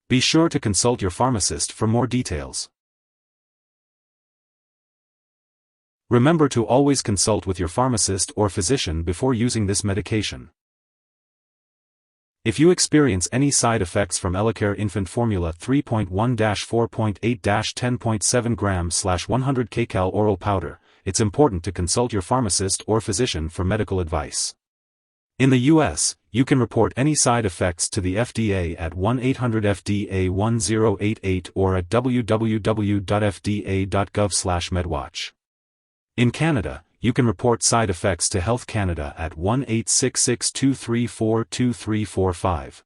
Be sure to consult your pharmacist for more details. Remember to always consult with your pharmacist or physician before using this medication. If you experience any side effects from Elecare Infant Formula 3.1-4.8-10.7 g/100 Kcal oral powder, it's important to consult your pharmacist or physician for medical advice. In the U.S., you can report any side effects to the FDA at 1-800-FDA-1088 or at www.fda.gov/medwatch. In Canada, you can report side effects to Health Canada at 1-866-234-2345.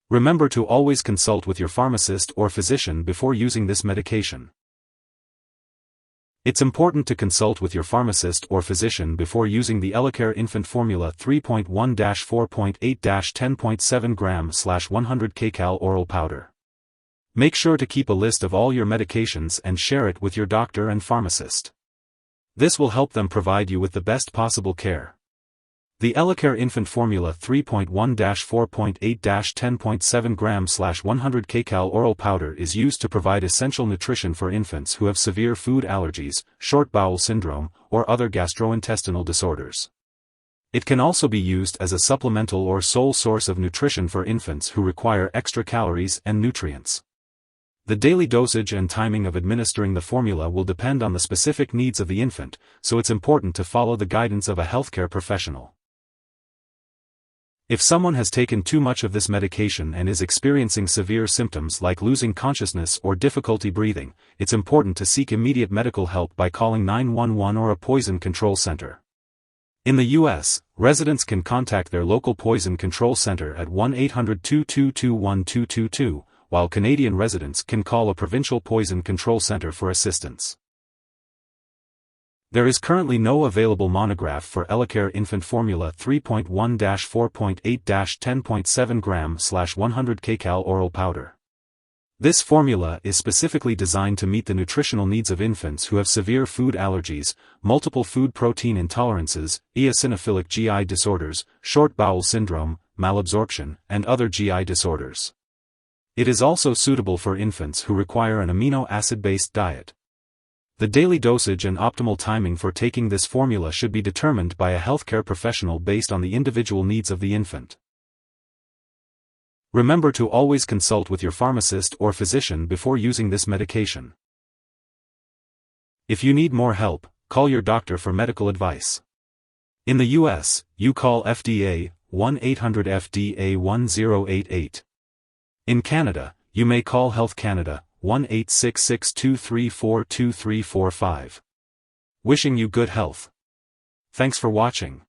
Remember to always consult with your pharmacist or physician before using this medication. It's important to consult with your pharmacist or physician before using the Elecare Infant Formula 3.1-4.8-10.7 g/100 Kcal oral powder. Make sure to keep a list of all your medications and share it with your doctor and pharmacist. This will help them provide you with the best possible care. The Elecare Infant Formula 3.1-4.8-10.7 g/100 Kcal oral powder is used to provide essential nutrition for infants who have severe food allergies, short bowel syndrome, or other gastrointestinal disorders. It can also be used as a supplemental or sole source of nutrition for infants who require extra calories and nutrients. The daily dosage and timing of administering the formula will depend on the specific needs of the infant, so it's important to follow the guidance of a healthcare professional. If someone has taken too much of this medication and is experiencing severe symptoms like losing consciousness or difficulty breathing, it's important to seek immediate medical help by calling 911 or a poison control center. In the U.S., residents can contact their local poison control center at 1-800-222-1222, while Canadian residents can call a provincial poison control center for assistance. There is currently no available monograph for Elecare Infant Formula 3.1-4.8-10.7 g/100 Kcal oral powder. This formula is specifically designed to meet the nutritional needs of infants who have severe food allergies, multiple food protein intolerances, eosinophilic GI disorders, short bowel syndrome, malabsorption, and other GI disorders. It is also suitable for infants who require an amino acid-based diet. The daily dosage and optimal timing for taking this formula should be determined by a healthcare professional based on the individual needs of the infant. Remember to always consult with your pharmacist or physician before using this medication. If you need more help, call your doctor for medical advice. In the U.S., you call FDA, 1-800-FDA-1088. In Canada, you may call Health Canada, 1-866-234-2345. Wishing you good health. Thanks for watching.